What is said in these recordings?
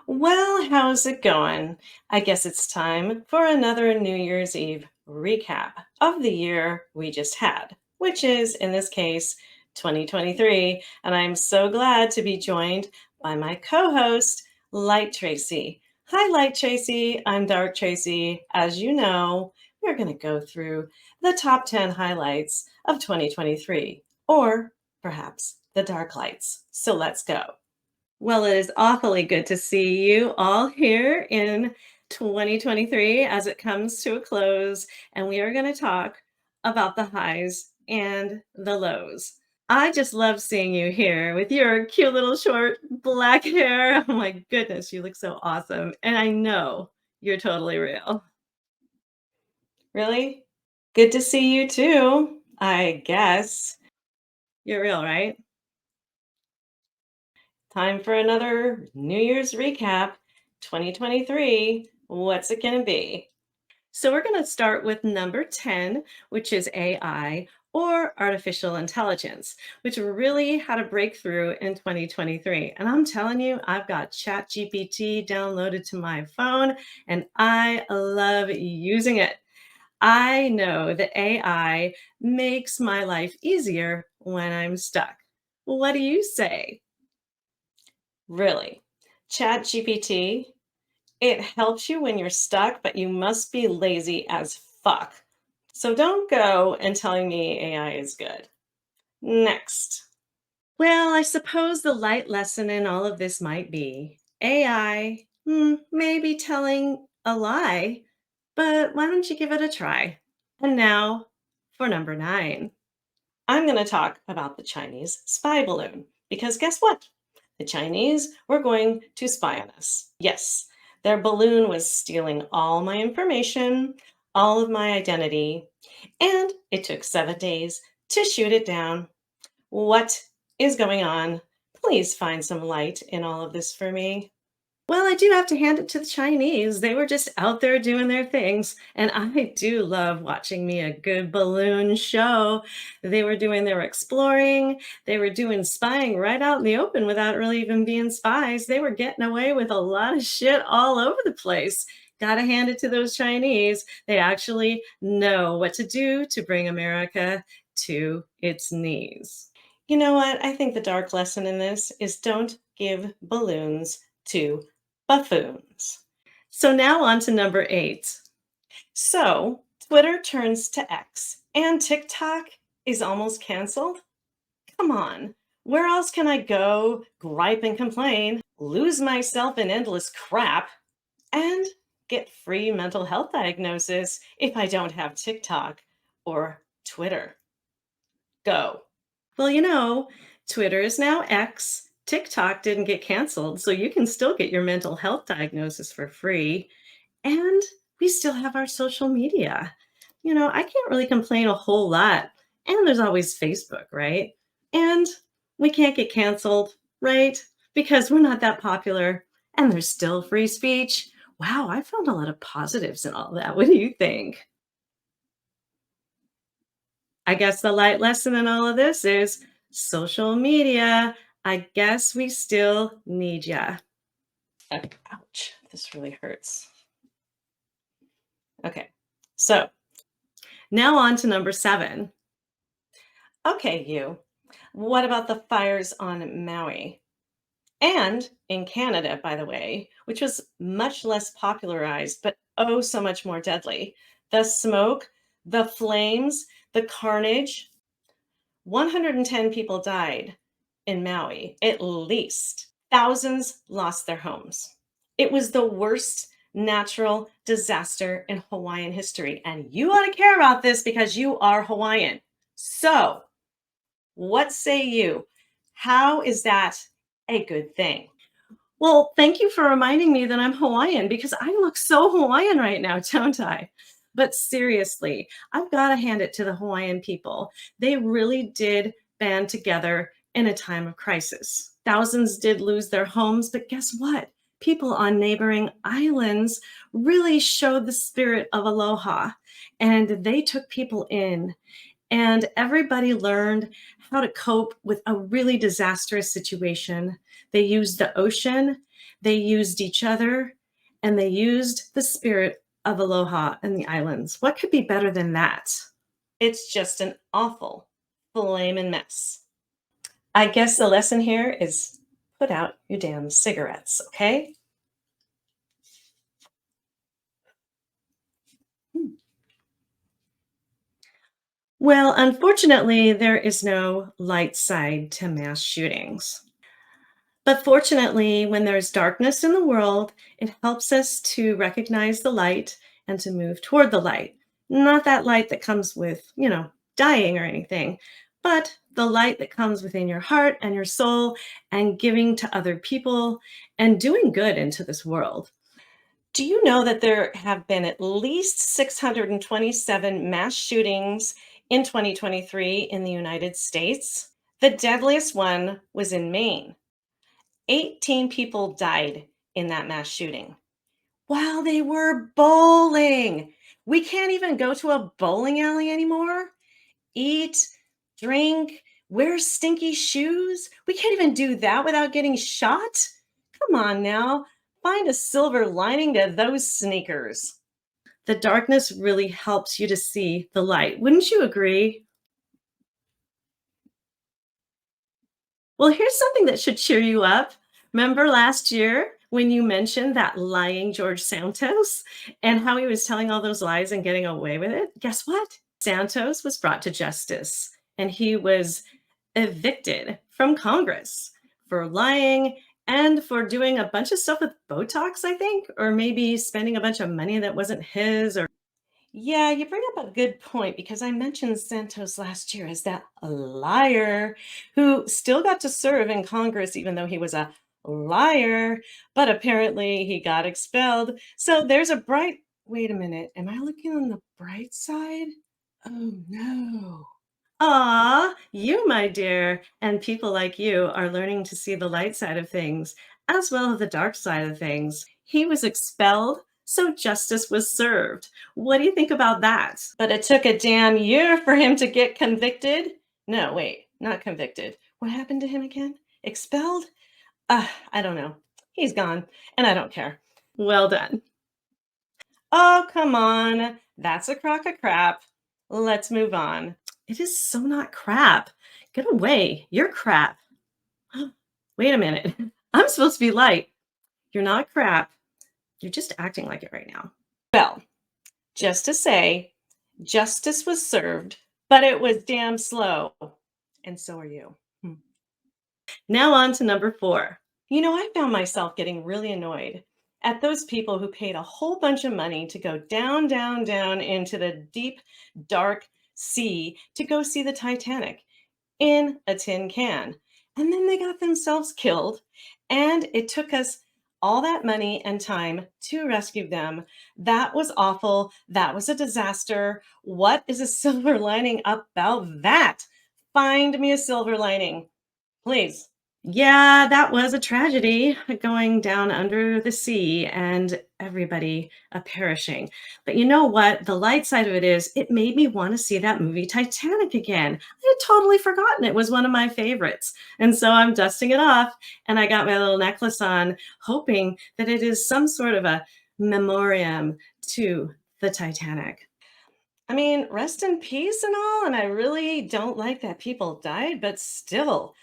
Well, how's it going? I guess it's time for another New Year's Eve recap of the year we just had, which is, in this case, 2023. And I'm so glad to be joined by my co host, Light Tracy. Hi, Light Tracy. I'm Dark Tracy. As you know, we're going to go through the top 10 highlights of 2023, or perhaps the dark lights. So let's go. Well, it is awfully good to see you all here in 2023 as it comes to a close, and we are going to talk about the highs and the lows. I just love seeing you here with your cute little short black hair. Oh my goodness, you look so awesome. And I know you're totally real. Really? Good to see you too, I guess. You're real, right? Time for another New Year's recap. 2023. What's it going to be? So, we're going to start with number 10, which is AI or artificial intelligence, which really had a breakthrough in 2023. And I'm telling you, I've got ChatGPT downloaded to my phone and I love using it. I know that AI makes my life easier when I'm stuck. What do you say? Really? ChatGPT, it helps you when you're stuck, but you must be lazy as fuck. So don't go and telling me AI is good. Next. Well, I suppose the light lesson in all of this might be AI may be telling a lie, but why don't you give it a try? And now for number 9. I'm going to talk about the Chinese spy balloon because guess what? The Chinese were going to spy on us. Yes, their balloon was stealing all my information, all of my identity, and it took 7 days to shoot it down. What is going on? Please find some light in all of this for me. Well, I do have to hand it to the Chinese. They were just out there doing their things. And I do love watching me a good balloon show. They were exploring, they were doing spying right out in the open without really even being spies. They were getting away with a lot of shit all over the place. Gotta hand it to those Chinese. They actually know what to do to bring America to its knees. You know what? I think the dark lesson in this is don't give balloons to buffoons. So now on to number 8. So Twitter turns to X and TikTok is almost canceled. Come on. Where else can I go, gripe and complain, lose myself in endless crap, and get free mental health diagnosis if I don't have TikTok or Twitter? Go. Well, Twitter is now X. TikTok didn't get canceled, so you can still get your mental health diagnosis for free. And we still have our social media. I can't really complain a whole lot. And there's always Facebook, right? And we can't get canceled, right? Because we're not that popular. And there's still free speech. Wow, I found a lot of positives in all that. What do you think? I guess the light lesson in all of this is social media. I guess we still need ya. Ouch, this really hurts. Okay, so now on to number 7. Okay, you. What about the fires on Maui? And in Canada, by the way, which was much less popularized, but oh so much more deadly. The smoke, the flames, the carnage. 110 people died in Maui, at least. Thousands lost their homes. It was the worst natural disaster in Hawaiian history. And you ought to care about this because you are Hawaiian. So, what say you? How is that a good thing? Well, thank you for reminding me that I'm Hawaiian because I look so Hawaiian right now, don't I? But seriously, I've got to hand it to the Hawaiian people. They really did band together in a time of crisis. Thousands did lose their homes, but guess what? People on neighboring islands really showed the spirit of aloha and they took people in and everybody learned how to cope with a really disastrous situation. They used the ocean. They used each other and they used the spirit of aloha in the islands. What could be better than that? It's just an awful flamin' mess. I guess the lesson here is put out your damn cigarettes, okay? Hmm. Well, unfortunately, there is no light side to mass shootings. But fortunately, when there's darkness in the world, it helps us to recognize the light and to move toward the light. Not that light that comes with, dying or anything, but the light that comes within your heart and your soul and giving to other people and doing good into this world. Do you know that there have been at least 627 mass shootings in 2023 in the United States? The deadliest one was in Maine. 18 people died in that mass shooting while they were bowling. We can't even go to a bowling alley anymore, eat, drink, wear stinky shoes. We can't even do that without getting shot. Come on now, find a silver lining to those sneakers. The darkness really helps you to see the light. Wouldn't you agree? Well, here's something that should cheer you up. Remember last year when you mentioned that lying George Santos and how he was telling all those lies and getting away with it? Guess what? Santos was brought to justice and he was evicted from Congress for lying and for doing a bunch of stuff with Botox, I think, or maybe spending a bunch of money that wasn't his or yeah, you bring up a good point because I mentioned Santos last year as that liar who still got to serve in Congress even though he was a liar, but apparently he got expelled. So there's a bright wait a minute, am I looking on the bright side? Oh no. Aw, you, my dear, and people like you are learning to see the light side of things as well as the dark side of things. He was expelled, so justice was served. What do you think about that? But it took a damn year for him to get convicted. No, wait, not convicted. What happened to him again? Expelled? I don't know. He's gone, and I don't care. Well done. Oh, come on. That's a crock of crap. Let's move on. It is so not crap. Get away. You're crap. Wait a minute. I'm supposed to be light. You're not crap. You're just acting like it right now. Well, just to say, justice was served, but it was damn slow. And so are you. Hmm. Now on to number 4. I found myself getting really annoyed at those people who paid a whole bunch of money to go down, down, down into the deep, dark sea to go see the Titanic in a tin can. And then they got themselves killed. And it took us all that money and time to rescue them. That was awful. That was a disaster. What is a silver lining about that? Find me a silver lining, please. Yeah, that was a tragedy going down under the sea and everybody perishing. But you know what? The light side of it is it made me want to see that movie Titanic again. I had totally forgotten it was one of my favorites. And so I'm dusting it off and I got my little necklace on, hoping that it is some sort of a memoriam to the Titanic. I mean, rest in peace and all. And I really don't like that people died, but still.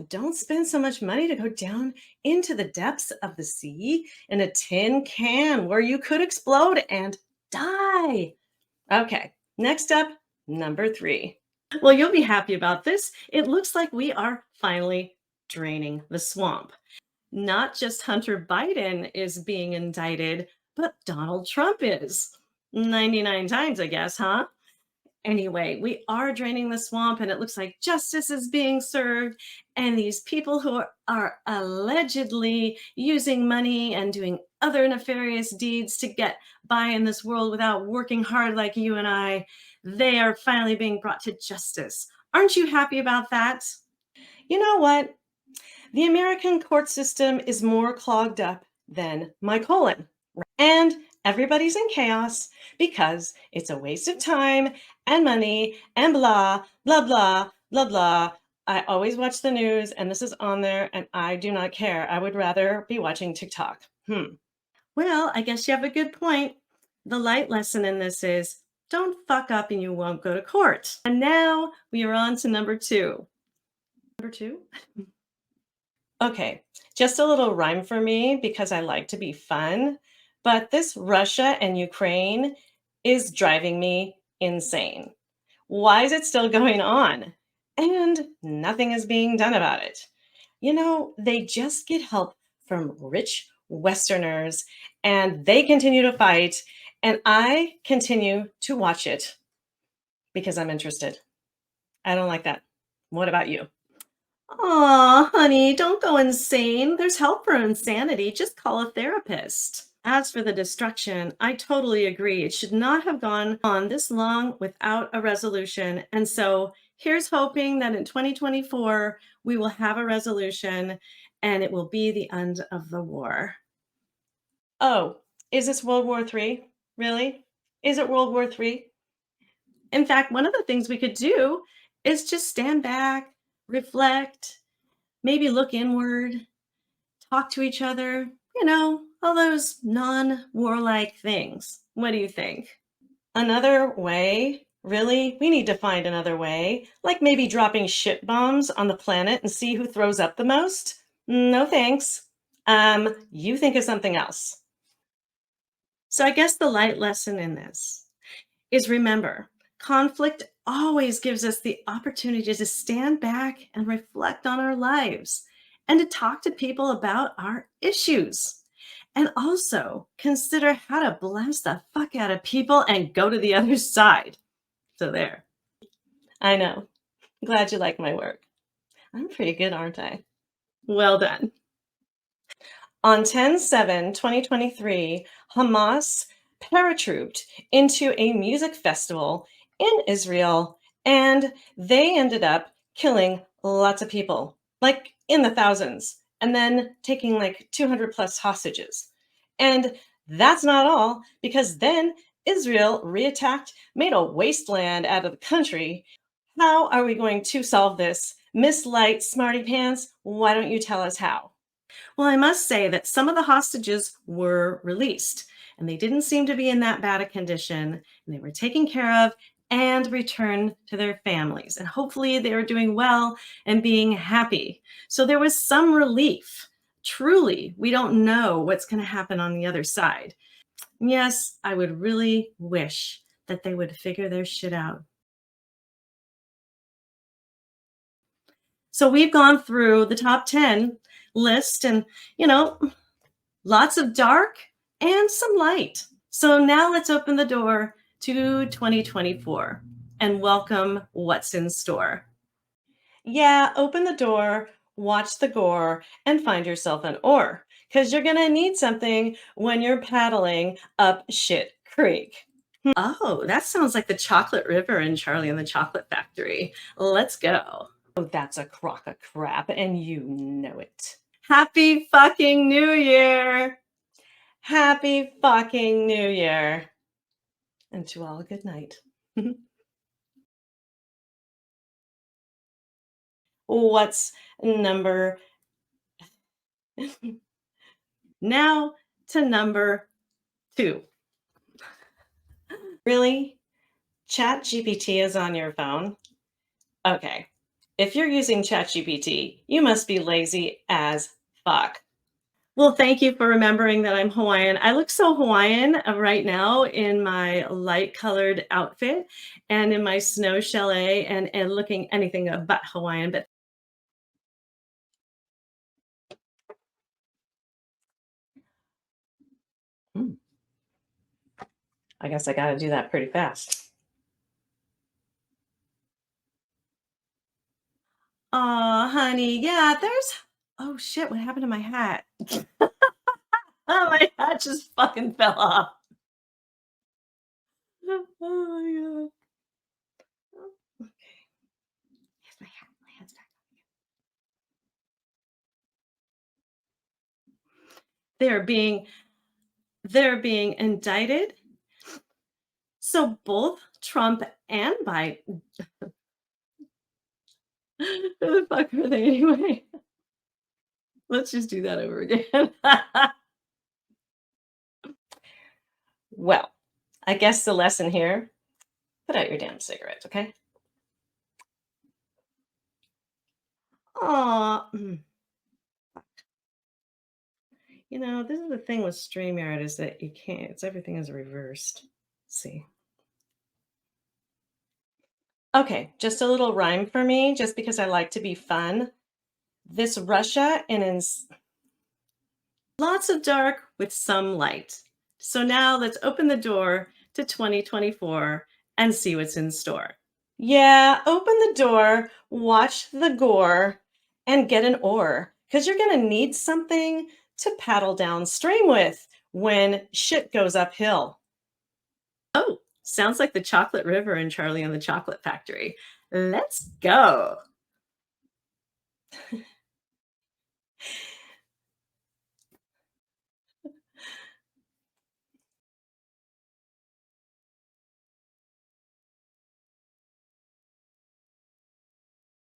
Don't spend so much money to go down into the depths of the sea in a tin can where you could explode and die. Okay, next up, number 3. Well, you'll be happy about this. It looks like we are finally draining the swamp. Not just Hunter Biden is being indicted, but Donald Trump is. 99 times, I guess, huh? Anyway, we are draining the swamp and it looks like justice is being served. And these people who are allegedly using money and doing other nefarious deeds to get by in this world without working hard like you and I, they are finally being brought to justice. Aren't you happy about that? You know what? The American court system is more clogged up than my colon. And everybody's in chaos because it's a waste of time and money and blah, blah, blah, blah, blah. I always watch the news and this is on there and I do not care. I would rather be watching TikTok. Well, I guess you have a good point. The light lesson in this is don't fuck up and you won't go to court. And now we are on to number two. Number two? Okay, just a little rhyme for me because I like to be fun. But this Russia and Ukraine is driving me insane. Why is it still going on? And nothing is being done about it. They just get help from rich Westerners and they continue to fight. And I continue to watch it because I'm interested. I don't like that. What about you? Aw, honey, don't go insane. There's help for insanity. Just call a therapist. As for the destruction, I totally agree. It should not have gone on this long without a resolution. And so here's hoping that in 2024, we will have a resolution and it will be the end of the war. Oh, is this World War III? Really? Is it World War III? In fact, one of the things we could do is just stand back, reflect, maybe look inward, talk to each other, all those non warlike things. What do you think? Another way? Really? We need to find another way. Like maybe dropping shit bombs on the planet and see who throws up the most? No thanks. You think of something else. So I guess the light lesson in this is remember, conflict always gives us the opportunity to stand back and reflect on our lives and to talk to people about our issues. And also consider how to blast the fuck out of people and go to the other side. So, there. I know. Glad you like my work. I'm pretty good, aren't I? Well done. On 10/7/2023, Hamas paratrooped into a music festival in Israel and they ended up killing lots of people, like in the thousands, and then taking like 200 plus hostages. And that's not all, because then Israel reattacked, made a wasteland out of the country. How are we going to solve this? Miss Light Smarty Pants, why don't you tell us how? Well, I must say that some of the hostages were released and they didn't seem to be in that bad a condition and they were taken care of and returned to their families. And hopefully they were doing well and being happy. So there was some relief. Truly, we don't know what's going to happen on the other side. Yes, I would really wish that they would figure their shit out. So we've gone through the top 10 list and, you know, lots of dark and some light. So now let's open the door to 2024 and welcome what's in store. Yeah, open the door, watch the gore, and find yourself an oar because you're going to need something when you're paddling up shit creek. Oh, that sounds like the chocolate river in Charlie and the Chocolate Factory. Let's go. Oh, that's a crock of crap, and you know it. Happy fucking New Year! Happy fucking New Year! And to all a good night. What's number now to number two? Really? Chat GPT is on your phone? Okay. If you're using Chat GPT, you must be lazy as fuck. Well, thank you for remembering that I'm Hawaiian. I look so Hawaiian right now in my light colored outfit and in my snow chalet and looking anything but Hawaiian. But hmm, I guess I got to do that pretty fast. Oh, honey. Yeah, oh shit, what happened to my hat? Oh, my hat just fucking fell off. Oh my God. Oh, okay. Here's my hat. My hat's back. They're being they're being indicted. So both Trump and Biden Who the fuck are they anyway? Let's just do that over again. Well, I guess the lesson here, put out your damn cigarettes, okay? Aw, this is the thing with StreamYard is that you can't, everything is reversed. Let's see. Okay, just a little rhyme for me, just because I like to be fun. This Russia and lots of dark with some light. So now let's open the door to 2024 and see what's in store. Yeah, open the door, watch the gore, and get an oar, because you're going to need something to paddle downstream with when shit goes uphill. Oh, sounds like the Chocolate River in Charlie and the Chocolate Factory. Let's go.